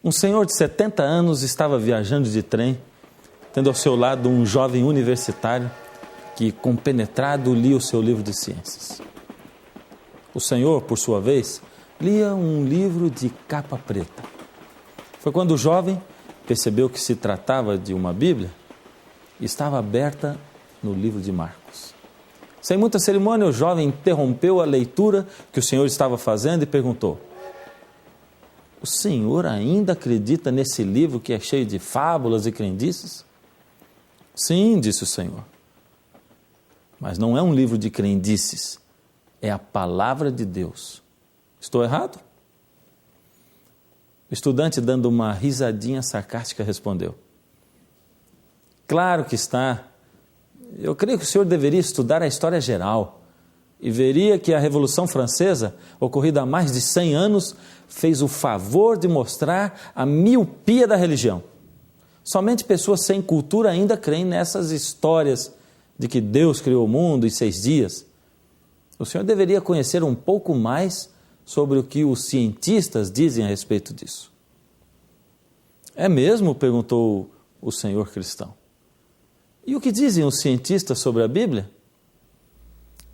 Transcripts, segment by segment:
Um senhor de 70 anos estava viajando de trem, tendo ao seu lado um jovem universitário que, compenetrado, lia o seu livro de ciências. O senhor, por sua vez, lia um livro de capa preta. Foi quando o jovem percebeu que se tratava de uma Bíblia e estava aberta no livro de Marcos. Sem muita cerimônia, o jovem interrompeu a leitura que o senhor estava fazendo e perguntou: "O senhor ainda acredita nesse livro que é cheio de fábulas e crendices?" "Sim", disse o senhor. "Mas não é um livro de crendices, é a palavra de Deus. Estou errado?" O estudante, dando uma risadinha sarcástica, respondeu: "Claro que está. Eu creio que o senhor deveria estudar a história geral e veria que a Revolução Francesa, ocorrida há mais de 100 anos, fez o favor de mostrar a miopia da religião. Somente pessoas sem cultura ainda creem nessas histórias de que Deus criou o mundo em 6 dias. O senhor deveria conhecer um pouco mais sobre o que os cientistas dizem a respeito disso." "É mesmo?" perguntou o senhor cristão. "E o que dizem os cientistas sobre a Bíblia?"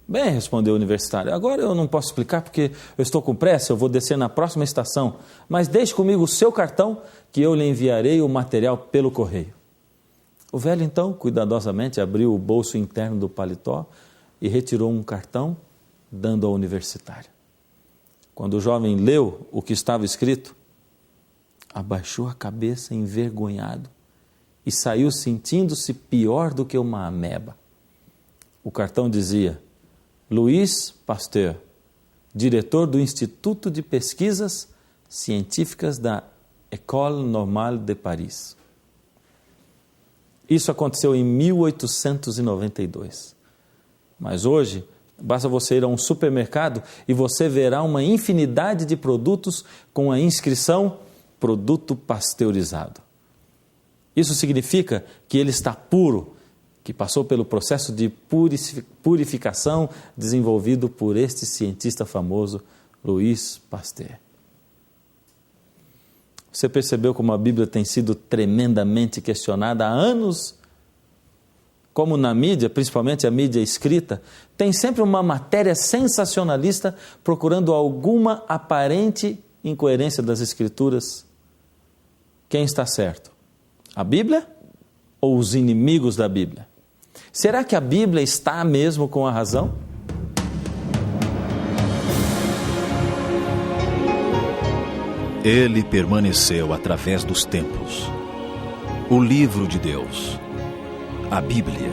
"Bem", respondeu o universitário, "agora eu não posso explicar porque eu estou com pressa, eu vou descer na próxima estação, mas deixe comigo o seu cartão que eu lhe enviarei o material pelo correio." O velho então, cuidadosamente, abriu o bolso interno do paletó e retirou um cartão, dando ao universitário. Quando o jovem leu o que estava escrito, abaixou a cabeça envergonhado e saiu sentindo-se pior do que uma ameba. O cartão dizia: "Louis Pasteur, diretor do Instituto de Pesquisas Científicas da École Normale de Paris." Isso aconteceu em 1892. Mas hoje, basta você ir a um supermercado e você verá uma infinidade de produtos com a inscrição "produto pasteurizado". Isso significa que ele está puro, que passou pelo processo de purificação desenvolvido por este cientista famoso, Louis Pasteur. Você percebeu como a Bíblia tem sido tremendamente questionada há anos? Como na mídia, principalmente a mídia escrita, tem sempre uma matéria sensacionalista procurando alguma aparente incoerência das Escrituras. Quem está certo? A Bíblia ou os inimigos da Bíblia? Será que a Bíblia está mesmo com a razão? Ele permaneceu através dos tempos. O livro de Deus, a Bíblia.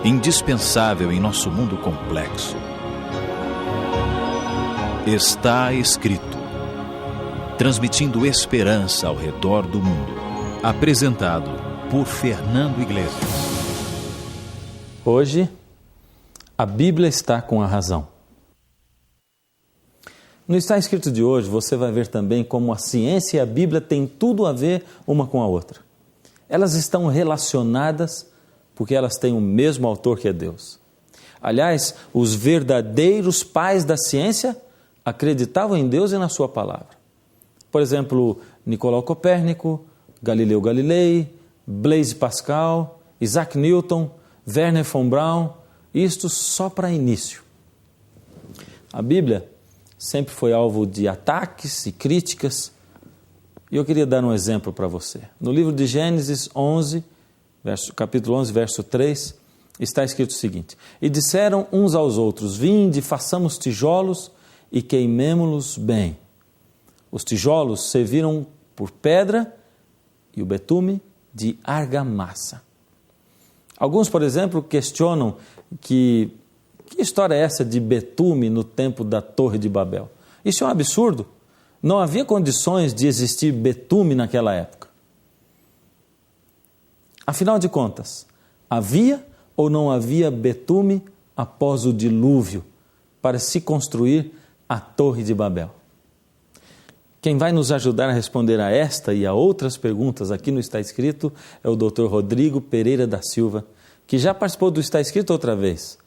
Indispensável em nosso mundo complexo. Está escrito, transmitindo esperança ao redor do mundo. Apresentado por Fernando Iglesias. Hoje, a Bíblia está com a razão. No Está Escrito de hoje, você vai ver também como a ciência e a Bíblia têm tudo a ver uma com a outra. Elas estão relacionadas porque elas têm o mesmo autor que é Deus. Aliás, os verdadeiros pais da ciência acreditavam em Deus e na sua palavra. Por exemplo, Nicolau Copérnico, Galileu Galilei, Blaise Pascal, Isaac Newton, Wernher von Braun, isto só para início. A Bíblia sempre foi alvo de ataques e críticas, e eu queria dar um exemplo para você. No livro de Gênesis 11, capítulo 11, verso 3, está escrito o seguinte: "E disseram uns aos outros, vinde, façamos tijolos e queimemo-los bem. Os tijolos serviram por pedra e o betume de argamassa." Alguns, por exemplo, questionam que história é essa de betume no tempo da Torre de Babel? Isso é um absurdo. Não havia condições de existir betume naquela época. Afinal de contas, havia ou não havia betume após o dilúvio para se construir a Torre de Babel? Quem vai nos ajudar a responder a esta e a outras perguntas aqui no Está Escrito é o Dr. Rodrigo Pereira da Silva, que já participou do Está Escrito outra vez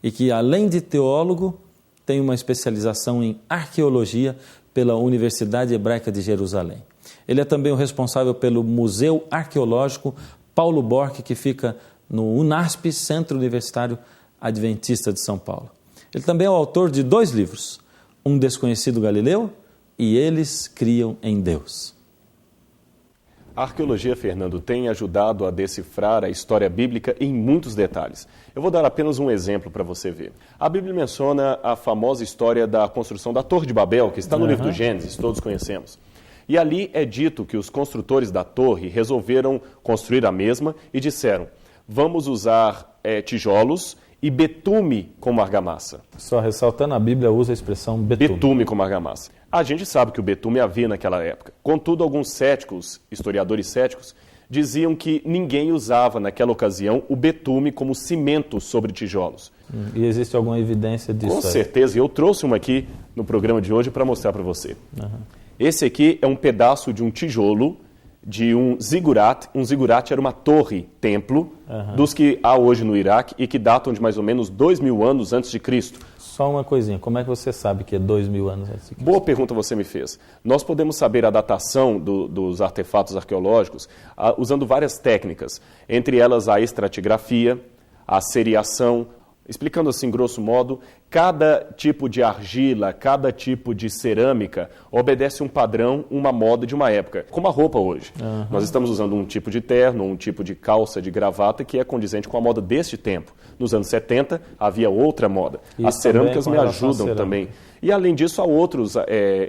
e que, além de teólogo, tem uma especialização em arqueologia pela Universidade Hebraica de Jerusalém. Ele é também o responsável pelo Museu Arqueológico Paulo Borck, que fica no UNASP, Centro Universitário Adventista de São Paulo. Ele também é o autor de 2 livros, Um Desconhecido Galileu e Eles Criam em Deus. A arqueologia, Fernando, tem ajudado a decifrar a história bíblica em muitos detalhes. Eu vou dar apenas um exemplo para você ver. A Bíblia menciona a famosa história da construção da Torre de Babel, que está no livro do Gênesis, todos conhecemos. E ali é dito que os construtores da torre resolveram construir a mesma e disseram: vamos usar tijolos e betume como argamassa. Só ressaltando, a Bíblia usa a expressão betume. Betume como argamassa. A gente sabe que o betume havia naquela época. Contudo, alguns céticos, historiadores céticos, diziam que ninguém usava naquela ocasião o betume como cimento sobre tijolos. E existe alguma evidência disso? Com certeza. Eu trouxe uma aqui no programa de hoje para mostrar para você. Esse aqui é um pedaço de um tijolo de um zigurat. Um zigurat era uma torre-templo dos que há hoje no Iraque e que datam de mais ou menos 2.000 anos antes de Cristo. Só uma coisinha, como é que você sabe que é 2.000 anos antes de Cristo? Boa pergunta você me fez. Nós podemos saber a datação dos artefatos arqueológicos usando várias técnicas, entre elas a estratigrafia, a seriação. Explicando assim, grosso modo, cada tipo de argila, cada tipo de cerâmica obedece um padrão, uma moda de uma época. Como a roupa hoje. Nós estamos usando um tipo de terno, um tipo de calça, de gravata, que é condizente com a moda deste tempo. Nos anos 70 havia outra moda. Isso. As cerâmicas me ajudam também. E além disso, há outros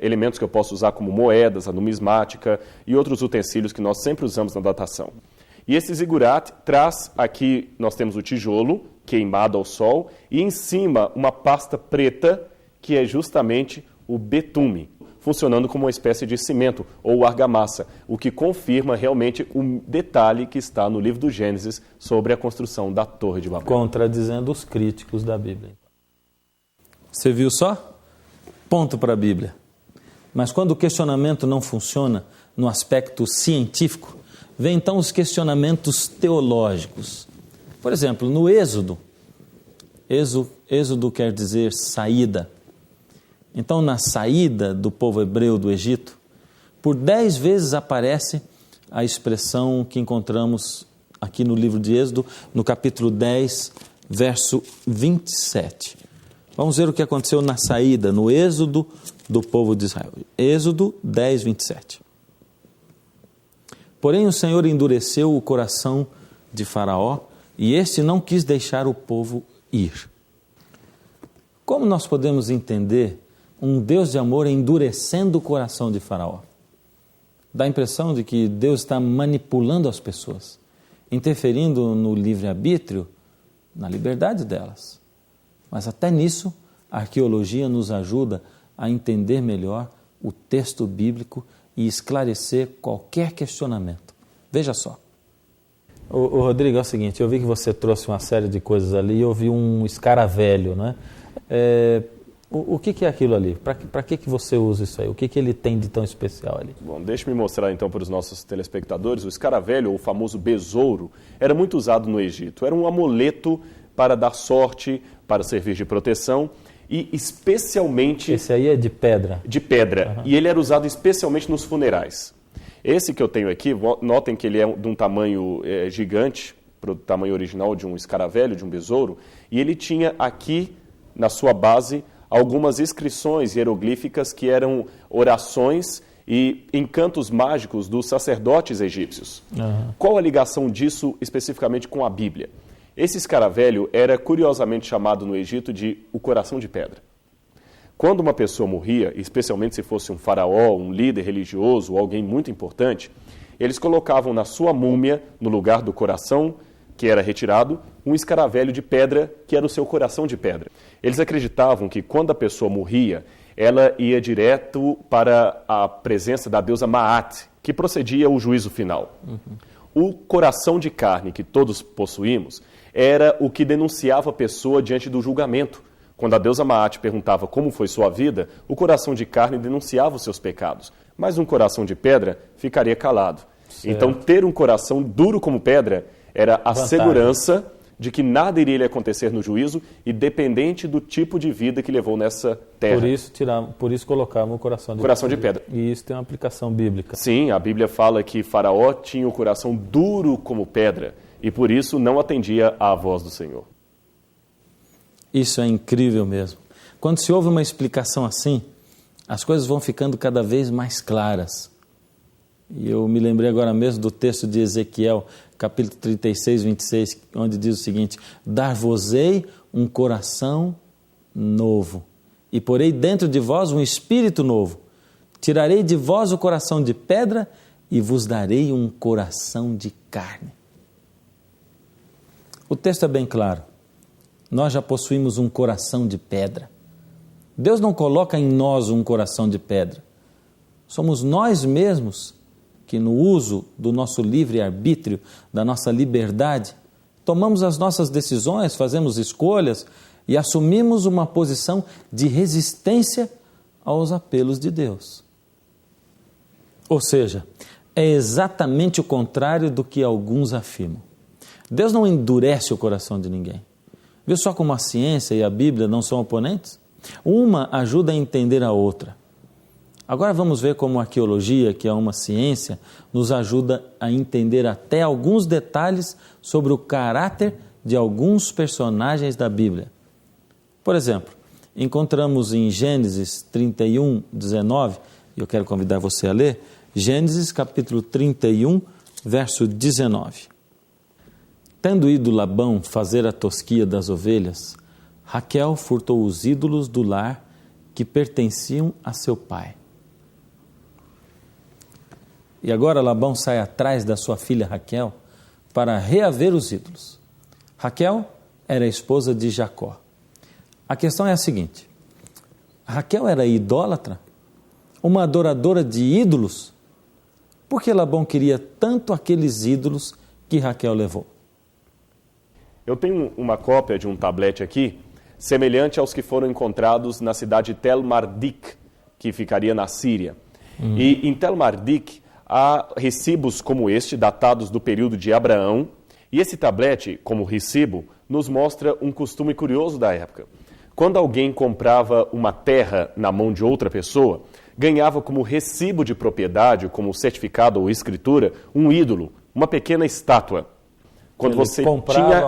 elementos que eu posso usar, como moedas, a numismática e outros utensílios que nós sempre usamos na datação. E esse zigurat traz aqui, nós temos o tijolo queimado ao sol e em cima uma pasta preta que é justamente o betume, funcionando como uma espécie de cimento ou argamassa, o que confirma realmente o detalhe que está no livro do Gênesis sobre a construção da Torre de Babel. Contradizendo os críticos da Bíblia. Você viu só? Ponto para a Bíblia. Mas quando o questionamento não funciona no aspecto científico, vem então os questionamentos teológicos. Por exemplo, no Êxodo quer dizer saída. Então, na saída do povo hebreu do Egito, por 10 vezes aparece a expressão que encontramos aqui no livro de Êxodo, no capítulo 10, verso 27. Vamos ver o que aconteceu na saída, no Êxodo do povo de Israel. Êxodo 10, 27. Porém, o Senhor endureceu o coração de Faraó e este não quis deixar o povo ir. Como nós podemos entender um Deus de amor endurecendo o coração de Faraó? Dá a impressão de que Deus está manipulando as pessoas, interferindo no livre-arbítrio, na liberdade delas. Mas até nisso, a arqueologia nos ajuda a entender melhor o texto bíblico e esclarecer qualquer questionamento. Veja só. O Rodrigo, é o seguinte, eu vi que você trouxe uma série de coisas ali e eu vi um escaravelho, né? O que é aquilo ali? Para que você usa isso aí? O que ele tem de tão especial ali? Bom, deixa-me mostrar então para os nossos telespectadores. O escaravelho, ou o famoso besouro, era muito usado no Egito. Era um amuleto para dar sorte, para servir de proteção e especialmente... Esse aí é de pedra? De pedra. E ele era usado especialmente nos funerais. Esse que eu tenho aqui, notem que ele é de um tamanho gigante, para o tamanho original de um escaravelho, de um besouro, e ele tinha aqui, na sua base, algumas inscrições hieroglíficas que eram orações e encantos mágicos dos sacerdotes egípcios. Qual a ligação disso especificamente com a Bíblia? Esse escaravelho era curiosamente chamado no Egito de o coração de pedra. Quando uma pessoa morria, especialmente se fosse um faraó, um líder religioso ou alguém muito importante, eles colocavam na sua múmia, no lugar do coração que era retirado, um escaravelho de pedra que era o seu coração de pedra. Eles acreditavam que quando a pessoa morria, ela ia direto para a presença da deusa Maat, que procedia o juízo final. O coração de carne que todos possuímos era o que denunciava a pessoa diante do julgamento. Quando a deusa Maat perguntava como foi sua vida, o coração de carne denunciava os seus pecados, mas um coração de pedra ficaria calado. Certo. Então, ter um coração duro como pedra era a segurança de que nada iria lhe acontecer no juízo, independente do tipo de vida que levou nessa terra. Por isso colocavam o coração de pedra. E isso tem uma aplicação bíblica. Sim, a Bíblia fala que Faraó tinha o coração duro como pedra e por isso não atendia à voz do Senhor. Isso é incrível mesmo. Quando se ouve uma explicação assim, as coisas vão ficando cada vez mais claras. E eu me lembrei agora mesmo do texto de Ezequiel, capítulo 36, 26, onde diz o seguinte: dar-vos-ei um coração novo, e porei dentro de vós um espírito novo. Tirarei de vós o coração de pedra e vos darei um coração de carne. O texto é bem claro. Nós já possuímos um coração de pedra. Deus não coloca em nós um coração de pedra. Somos nós mesmos que, no uso do nosso livre-arbítrio, da nossa liberdade, tomamos as nossas decisões, fazemos escolhas e assumimos uma posição de resistência aos apelos de Deus. Ou seja, é exatamente o contrário do que alguns afirmam. Deus não endurece o coração de ninguém. Viu só como a ciência e a Bíblia não são oponentes? Uma ajuda a entender a outra. Agora vamos ver como a arqueologia, que é uma ciência, nos ajuda a entender até alguns detalhes sobre o caráter de alguns personagens da Bíblia. Por exemplo, encontramos em Gênesis 31, 19, e eu quero convidar você a ler, Gênesis capítulo 31, verso 19. Tendo ido Labão fazer a tosquia das ovelhas, Raquel furtou os ídolos do lar que pertenciam a seu pai. E agora Labão sai atrás da sua filha Raquel para reaver os ídolos. Raquel era a esposa de Jacó. A questão é a seguinte: Raquel era idólatra? Uma adoradora de ídolos? Por que Labão queria tanto aqueles ídolos que Raquel levou? Eu tenho uma cópia de um tablete aqui, semelhante aos que foram encontrados na cidade de Tel Mardik, que ficaria na Síria. E em Tel Mardik há recibos como este, datados do período de Abraão, e esse tablete, como recibo, nos mostra um costume curioso da época. Quando alguém comprava uma terra na mão de outra pessoa, ganhava como recibo de propriedade, como certificado ou escritura, um ídolo, uma pequena estátua. Quando você tinha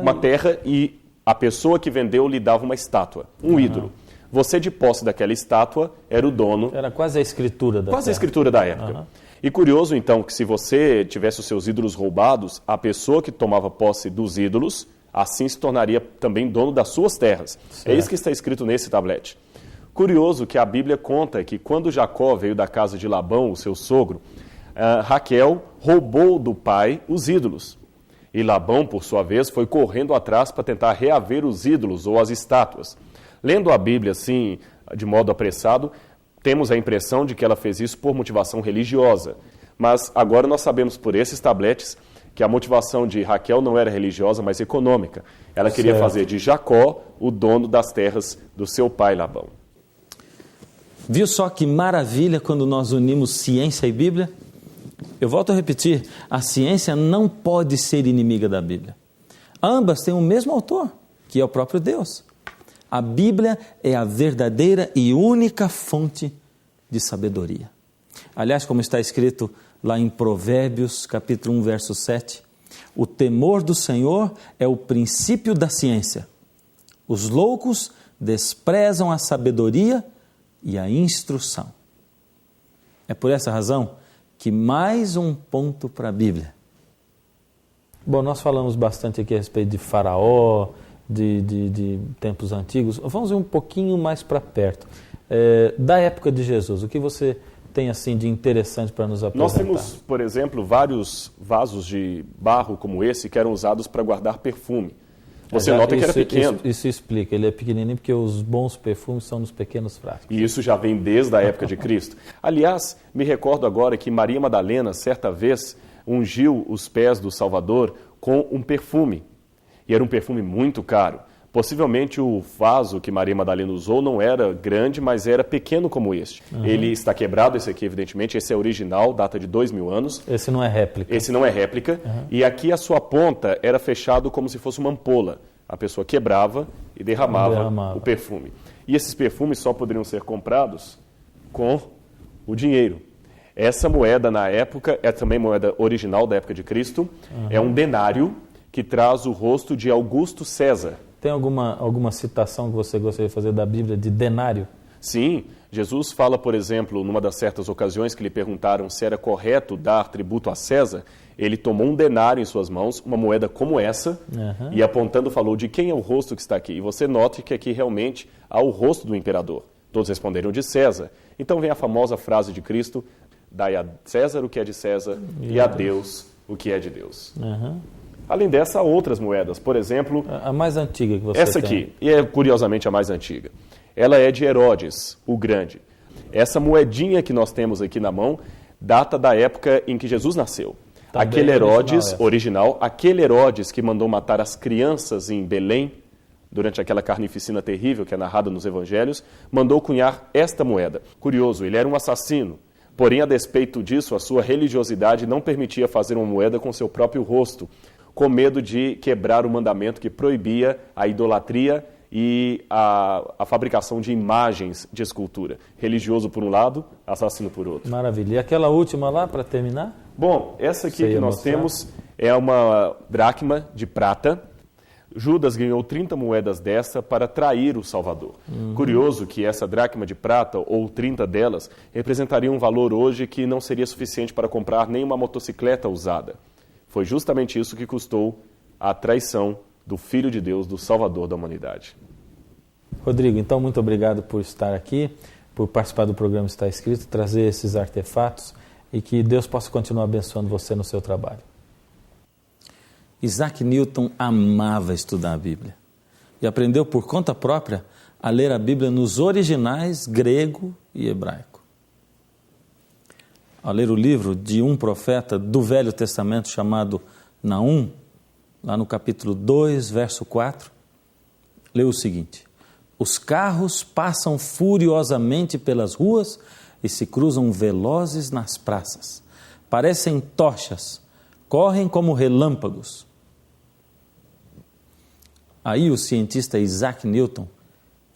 uma terra e a pessoa que vendeu lhe dava uma estátua, um ídolo. Você, de posse daquela estátua, era o dono. Era quase a escritura da época. Quase a escritura da época. E curioso, então, que se você tivesse os seus ídolos roubados, a pessoa que tomava posse dos ídolos, assim se tornaria também dono das suas terras. Certo. É isso que está escrito nesse tablete. Curioso que a Bíblia conta que quando Jacó veio da casa de Labão, o seu sogro, Raquel roubou do pai os ídolos. E Labão, por sua vez, foi correndo atrás para tentar reaver os ídolos ou as estátuas. Lendo a Bíblia assim, de modo apressado, temos a impressão de que ela fez isso por motivação religiosa. Mas agora nós sabemos por esses tabletes que a motivação de Raquel não era religiosa, mas econômica. Ela queria fazer de Jacó o dono das terras do seu pai Labão. Viu só que maravilha quando nós unimos ciência e Bíblia? Eu volto a repetir, a ciência não pode ser inimiga da Bíblia. Ambas têm o mesmo autor, que é o próprio Deus. A Bíblia é a verdadeira e única fonte de sabedoria. Aliás, como está escrito lá em Provérbios, capítulo 1, verso 7, o temor do Senhor é o princípio da ciência. Os loucos desprezam a sabedoria e a instrução. É por essa razão que mais um ponto para a Bíblia. Bom, nós falamos bastante aqui a respeito de Faraó, de tempos antigos. Vamos ir um pouquinho mais para perto. Da época de Jesus, o que você tem assim de interessante para nos apresentar? Nós temos, por exemplo, vários vasos de barro como esse que eram usados para guardar perfume. Você nota que era pequeno. Isso explica, ele é pequenininho porque os bons perfumes são nos pequenos frascos. E isso já vem desde a época de Cristo. Aliás, me recordo agora que Maria Madalena, certa vez, ungiu os pés do Salvador com um perfume. E era um perfume muito caro. Possivelmente o vaso que Maria Madalena usou não era grande, mas era pequeno como este. Ele está quebrado, esse aqui evidentemente, esse é original, data de 2000 anos. Esse não é réplica. Esse não é réplica. E aqui a sua ponta era fechado como se fosse uma ampola. A pessoa quebrava e derramava o perfume. E esses perfumes só poderiam ser comprados com o dinheiro. Essa moeda na época, é também moeda original da época de Cristo, é um denário que traz o rosto de Augusto César. Tem alguma citação que você gostaria de fazer da Bíblia de denário? Sim, Jesus fala, por exemplo, numa das certas ocasiões que lhe perguntaram se era correto dar tributo a César, ele tomou um denário em suas mãos, uma moeda como essa, e apontando falou de quem é o rosto que está aqui. E você note que aqui realmente há o rosto do imperador. Todos responderam de César. Então vem a famosa frase de Cristo, dai a César o que é de César e a Deus o que é de Deus. Além dessa, há outras moedas. Por exemplo... A mais antiga que você essa tem. aqui, e é curiosamente a mais antiga. Ela é de Herodes, o Grande. Essa moedinha que nós temos aqui na mão data da época em que Jesus nasceu. Também aquele Herodes original, aquele Herodes que mandou matar as crianças em Belém, durante aquela carnificina terrível que é narrada nos evangelhos, mandou cunhar esta moeda. Curioso, ele era um assassino. Porém, a despeito disso, a sua religiosidade não permitia fazer uma moeda com seu próprio rosto, com medo de quebrar o mandamento que proibia a idolatria e a fabricação de imagens de escultura. Religioso por um lado, assassino por outro. Maravilha. E aquela última lá, para terminar? Bom, essa aqui que nós temos é uma dracma de prata. Judas ganhou 30 moedas dessa para trair o Salvador. Curioso que essa dracma de prata, ou 30 delas, representaria um valor hoje que não seria suficiente para comprar nem uma motocicleta usada. Foi justamente isso que custou a traição do Filho de Deus, do Salvador da humanidade. Rodrigo, então muito obrigado por estar aqui, por participar do programa Está Escrito, trazer esses artefatos e que Deus possa continuar abençoando você no seu trabalho. Isaac Newton amava estudar a Bíblia e aprendeu por conta própria a ler a Bíblia nos originais grego e hebraico. Ao ler o livro de um profeta do Velho Testamento chamado Naum, lá no capítulo 2, verso 4, leu o seguinte: os carros passam furiosamente pelas ruas e se cruzam velozes nas praças. Parecem tochas, correm como relâmpagos. Aí o cientista Isaac Newton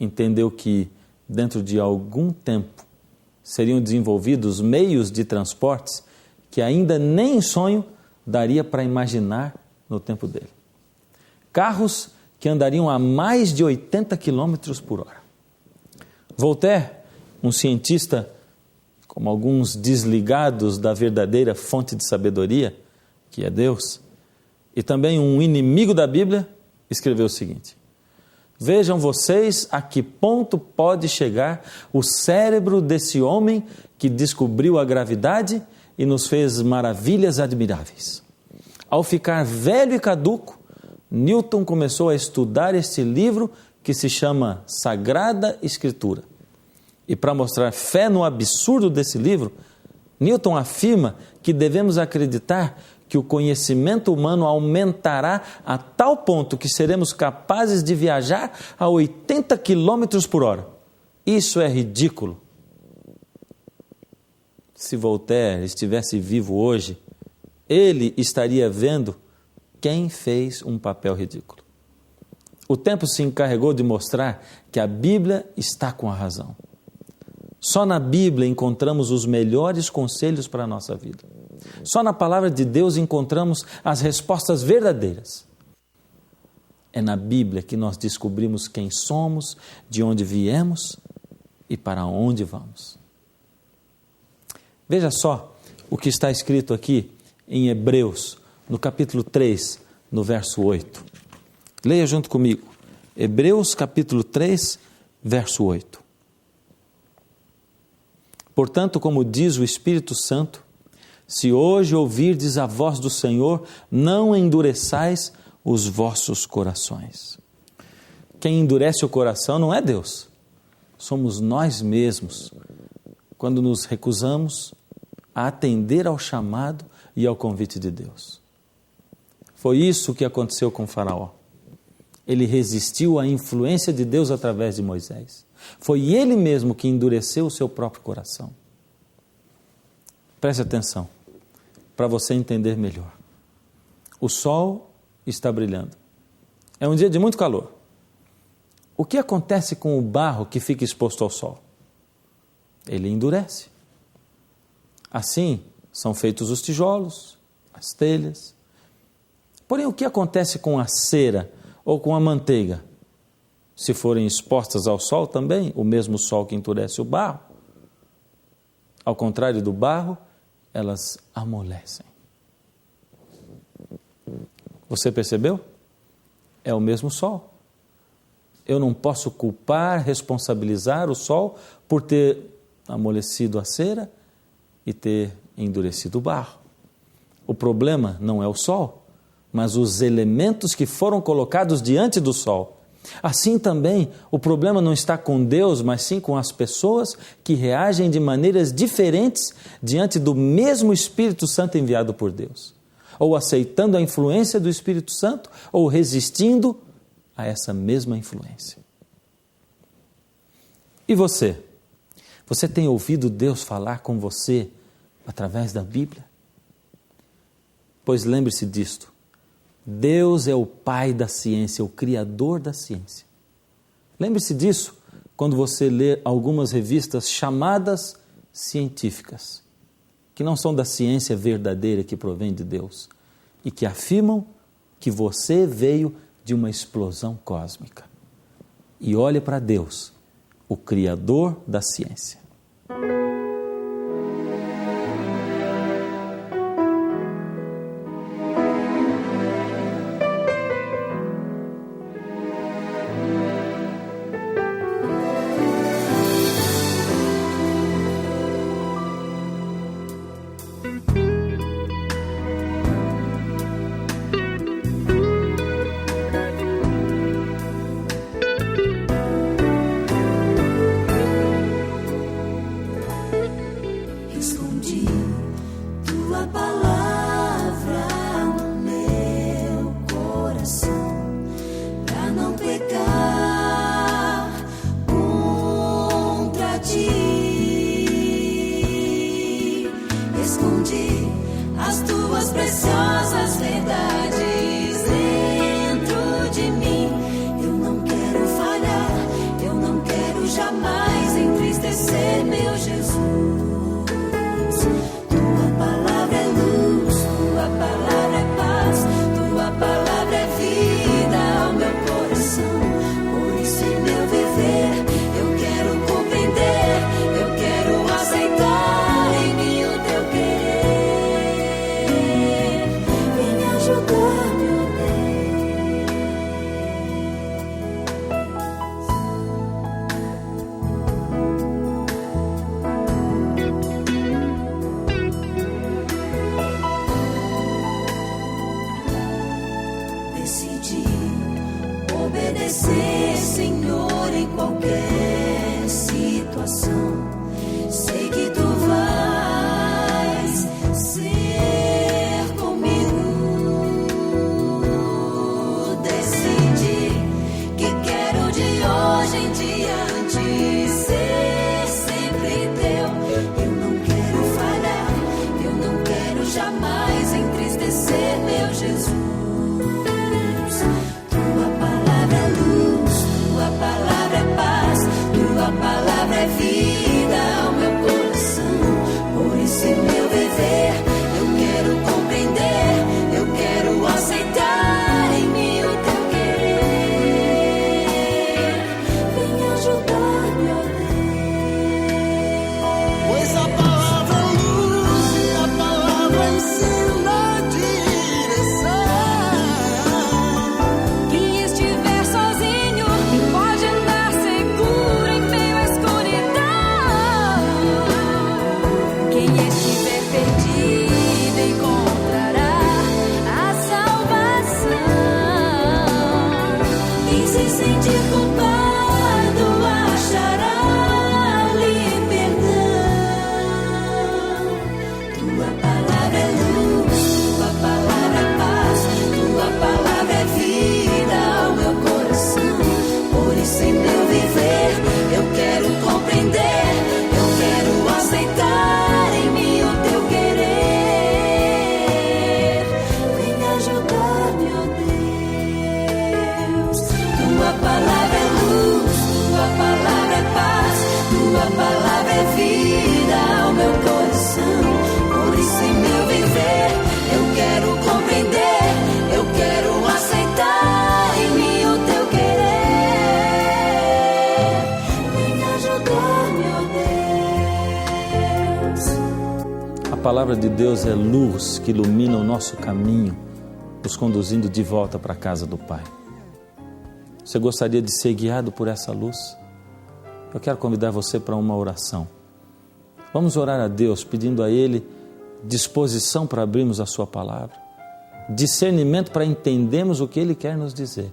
entendeu que, dentro de algum tempo, seriam desenvolvidos meios de transportes que ainda nem em sonho daria para imaginar no tempo dele. Carros que andariam a mais de 80 km por hora. Voltaire, um cientista como alguns desligados da verdadeira fonte de sabedoria, que é Deus, e também um inimigo da Bíblia, escreveu o seguinte: vejam vocês a que ponto pode chegar o cérebro desse homem que descobriu a gravidade e nos fez maravilhas admiráveis. Ao ficar velho e caduco, Newton começou a estudar este livro que se chama Sagrada Escritura. E para mostrar fé no absurdo desse livro, Newton afirma que devemos acreditar que o conhecimento humano aumentará a tal ponto que seremos capazes de viajar a 80 km por hora. Isso é ridículo. Se Voltaire estivesse vivo hoje, ele estaria vendo quem fez um papel ridículo. O tempo se encarregou de mostrar que a Bíblia está com a razão. Só na Bíblia encontramos os melhores conselhos para a nossa vida. Só na palavra de Deus encontramos as respostas verdadeiras. É na Bíblia que nós descobrimos quem somos, de onde viemos e para onde vamos. Veja só o que está escrito aqui em Hebreus, no capítulo 3, no verso 8. Leia junto comigo. Hebreus, capítulo 3, verso 8. Portanto, como diz o Espírito Santo, se hoje ouvirdes a voz do Senhor, não endureçais os vossos corações. Quem endurece o coração não é Deus, somos nós mesmos, quando nos recusamos a atender ao chamado e ao convite de Deus. Foi isso que aconteceu com Faraó. Ele resistiu à influência de Deus através de Moisés. Foi ele mesmo que endureceu o seu próprio coração. Preste atenção, para você entender melhor. O sol está brilhando. É um dia de muito calor. O que acontece com o barro que fica exposto ao sol? Ele endurece. Assim são feitos os tijolos, as telhas. Porém, o que acontece com a cera ou com a manteiga? Se forem expostas ao sol também, o mesmo sol que endurece o barro, ao contrário do barro, elas amolecem. Você percebeu? É o mesmo sol. Eu não posso culpar, responsabilizar o sol por ter amolecido a cera e ter endurecido o barro. O problema não é o sol, mas os elementos que foram colocados diante do sol. Assim também, o problema não está com Deus, mas sim com as pessoas que reagem de maneiras diferentes diante do mesmo Espírito Santo enviado por Deus. Ou aceitando a influência do Espírito Santo, ou resistindo a essa mesma influência. E você? Você tem ouvido Deus falar com você através da Bíblia? Pois lembre-se disto. Deus é o Pai da ciência, o Criador da ciência. Lembre-se disso quando você lê algumas revistas chamadas científicas, que não são da ciência verdadeira que provém de Deus e que afirmam que você veio de uma explosão cósmica. E olhe para Deus, o Criador da ciência. Obedecer, Senhor, em qualquer situação. Sei que Tu vais ser comigo. Decidi que quero de hoje em diante ser sempre Teu. Eu não quero falhar, eu não quero jamais entristecer meu Jesus. Tua palavra é vida ao meu coração. palavra de Deus é luz que ilumina o nosso caminho, nos conduzindo de volta para a casa do Pai. Você gostaria de ser guiado por essa luz? Eu quero convidar você para uma oração. Vamos orar a Deus pedindo a Ele disposição para abrirmos a sua palavra, discernimento para entendermos o que Ele quer nos dizer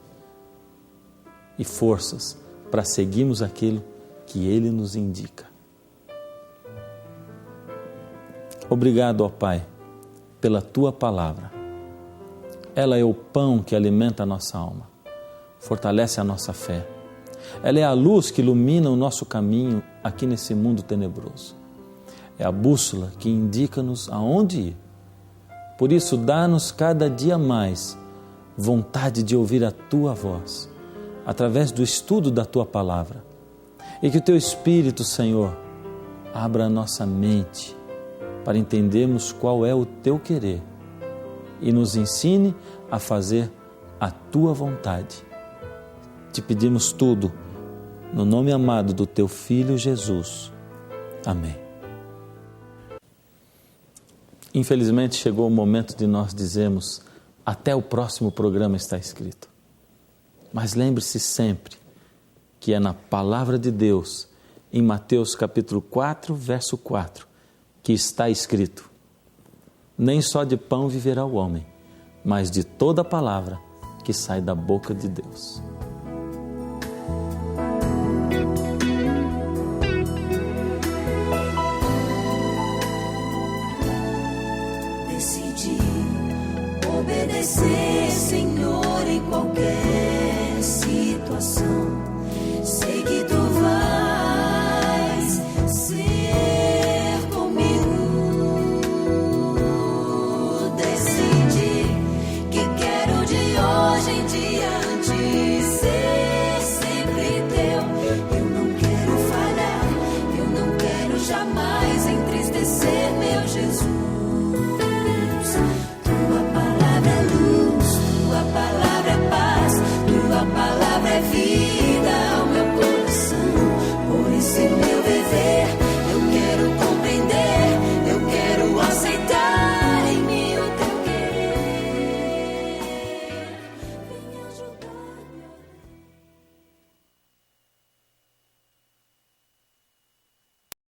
e forças para seguirmos aquilo que Ele nos indica. Obrigado, ó Pai, pela Tua palavra. Ela é o pão que alimenta a nossa alma, fortalece a nossa fé. Ela é a luz que ilumina o nosso caminho aqui nesse mundo tenebroso. É a bússola que indica-nos aonde ir. Por isso, dá-nos cada dia mais vontade de ouvir a Tua voz, através do estudo da Tua palavra. E que o Teu Espírito, Senhor, abra a nossa mente para entendermos qual é o Teu querer e nos ensine a fazer a Tua vontade. Te pedimos tudo no nome amado do Teu Filho Jesus. Amém. Infelizmente chegou o momento de nós dizermos: até o próximo programa está escrito. Mas lembre-se sempre que é na palavra de Deus, em Mateus capítulo 4, verso 4, que está escrito: nem só de pão viverá o homem, mas de toda palavra que sai da boca de Deus. Decidi obedecer, Senhor, em qualquer situação. Sei que Tu vais ser comigo. Decidi que quero de hoje em diante ser sempre Teu. Eu não quero falhar, eu não quero jamais entristecer, meu Jesus.